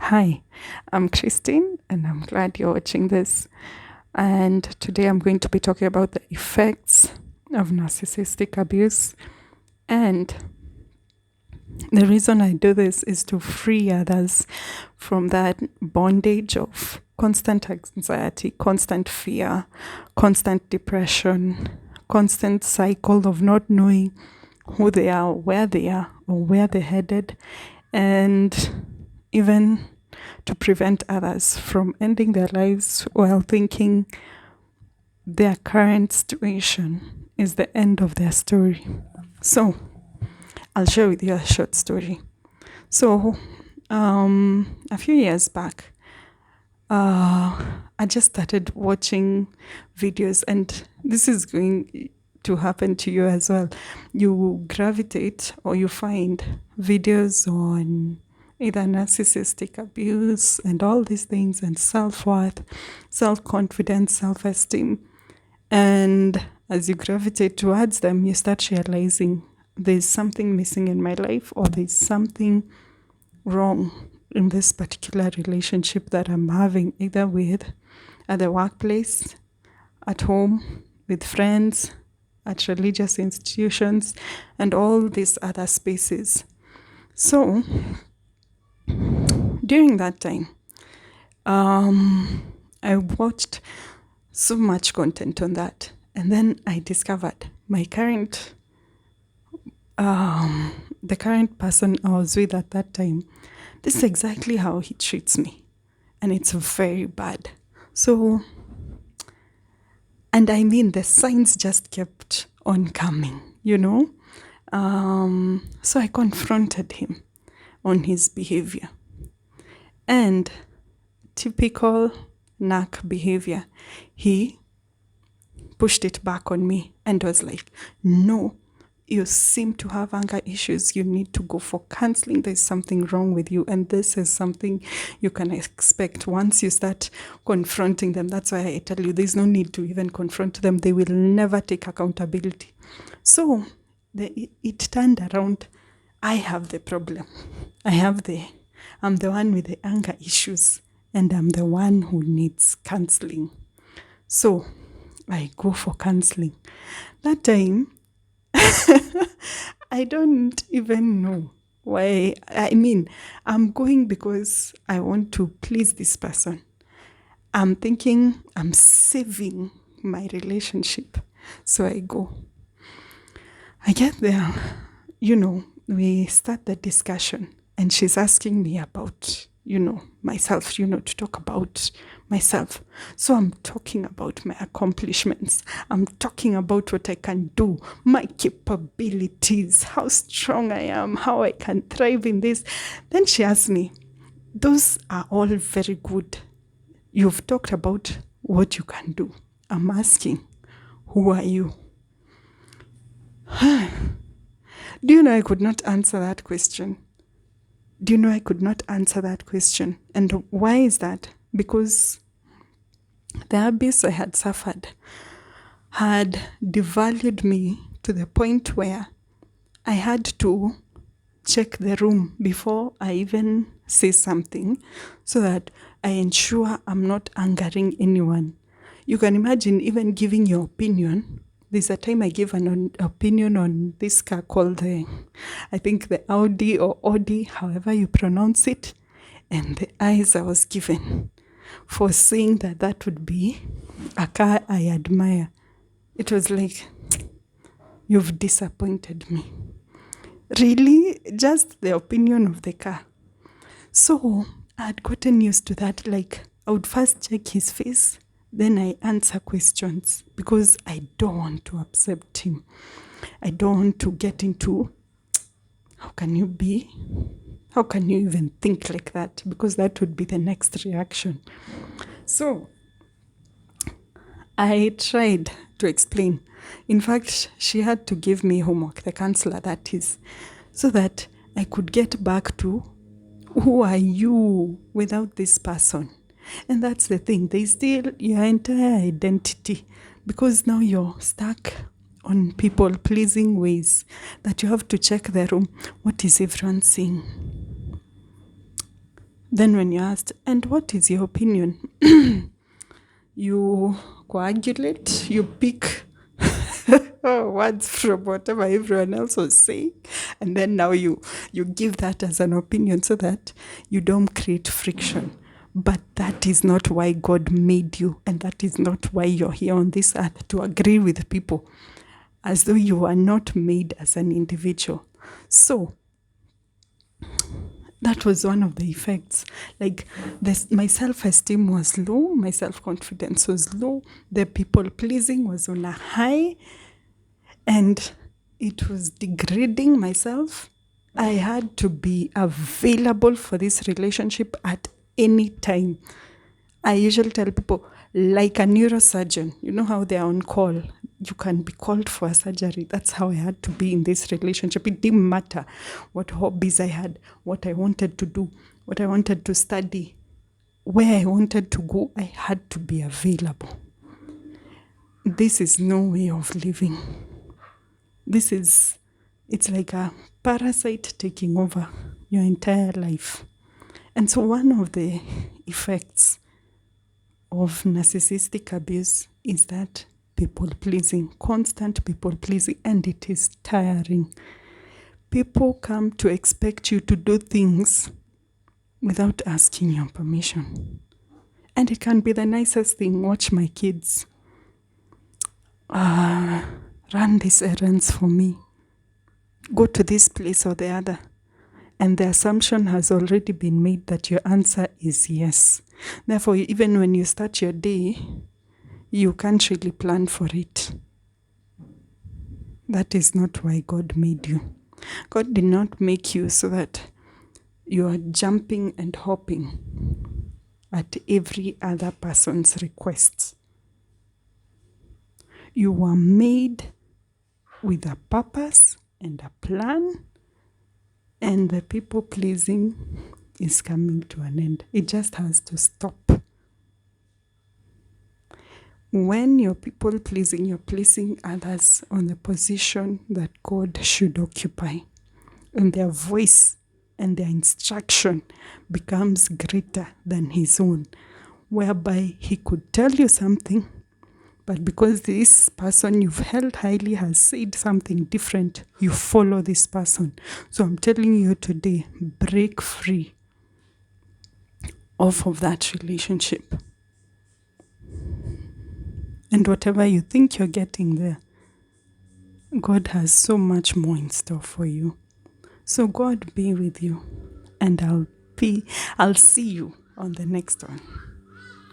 Hi, I'm Christine, and I'm glad you're watching this. And today I'm going to be talking about the effects of narcissistic abuse. And the reason I do this is to free others from that bondage of constant anxiety, constant fear, constant depression, constant cycle of not knowing who they are, or where they're headed, and even to prevent others from ending their lives while thinking their current situation is the end of their story. So, I'll share with you a short story. So, a few years back, I just started watching videos, and this is going to happen to you as well. You gravitate or you find videos on either narcissistic abuse and all these things, and self-worth, self-confidence, self-esteem. And as you gravitate towards them, you start realizing there's something missing in my life, or there's something wrong in this particular relationship that I'm having, either at the workplace, at home, with friends, at religious institutions, and all these other spaces. So, during that time, I watched so much content on that, and then I discovered the current person I was with at that time. This is exactly how he treats me, and it's very bad. So, and I mean, the signs just kept on coming, So I confronted him on his behavior. And typical narc behavior, he pushed it back on me and was like, no, you seem to have anger issues. You need to go for counseling. There's something wrong with you. And this is something you can expect once you start confronting them. That's why I tell you, there's no need to even confront them. They will never take accountability. So it turned around. I have the problem. I'm the one with the anger issues, and I'm the one who needs counseling. So I go for counseling. That time, I don't even know why. I mean, I'm going because I want to please this person. I'm thinking I'm saving my relationship. So I go. I get there, we start the discussion, and she's asking me about, myself, to talk about myself. So I'm talking about my accomplishments. I'm talking about what I can do, my capabilities, how strong I am, how I can thrive in this. Then she asks me, those are all very good. You've talked about what you can do. I'm asking, who are you? Do you know I could not answer that question? And why is that? Because the abuse I had suffered had devalued me to the point where I had to check the room before I even say something, so that I ensure I'm not angering anyone. You can imagine even giving your opinion. There's a time I gave an opinion on this car called the Audi or Audi, however you pronounce it, and the eyes I was given for saying that would be a car I admire. It was like, you've disappointed me. Really? Just the opinion of the car. So I had gotten used to that. Like, I would first check his face, then I answer questions, because I don't want to upset him. I don't want to get into, how can you even think like that? Because that would be the next reaction. So I tried to explain. In fact, she had to give me homework, the counselor that is, so that I could get back to, who are you without this person? And that's the thing. They steal your entire identity, because now you're stuck on people-pleasing ways that you have to check the room. What is everyone saying? Then when you asked, and what is your opinion? You coagulate, you pick words from whatever everyone else was saying, and then now you give that as an opinion so that you don't create friction. But that is not why God made you, and that is not why you're here on this earth, to agree with people as though you are not made as an individual. So that was one of the effects. Like my self-esteem was low, my self-confidence was low, the people-pleasing was on a high, and it was degrading myself. I had to be available for this relationship at any time. I usually tell people, like a neurosurgeon, you know how they are on call. You can be called for a surgery. That's how I had to be in this relationship. It didn't matter what hobbies I had, what I wanted to do, what I wanted to study, where I wanted to go. I had to be available. This is no way of living. It's like a parasite taking over your entire life. And so one of the effects of narcissistic abuse is that people-pleasing, constant people-pleasing, and it is tiring. People come to expect you to do things without asking your permission. And it can be the nicest thing. Watch my kids. Run these errands for me. Go to this place or the other. And the assumption has already been made that your answer is yes. Therefore, even when you start your day, you can't really plan for it. That is not why God made you. God did not make you so that you are jumping and hopping at every other person's requests. You were made with a purpose and a plan, and the people-pleasing is coming to an end. It just has to stop. When you're people-pleasing, you're placing others on the position that God should occupy. And their voice and their instruction becomes greater than his own, whereby he could tell you something, but because this person you've held highly has said something different, you follow this person. So I'm telling you today, break free off of that relationship. And whatever you think you're getting there, God has so much more in store for you. So God be with you, and I'll see you on the next one.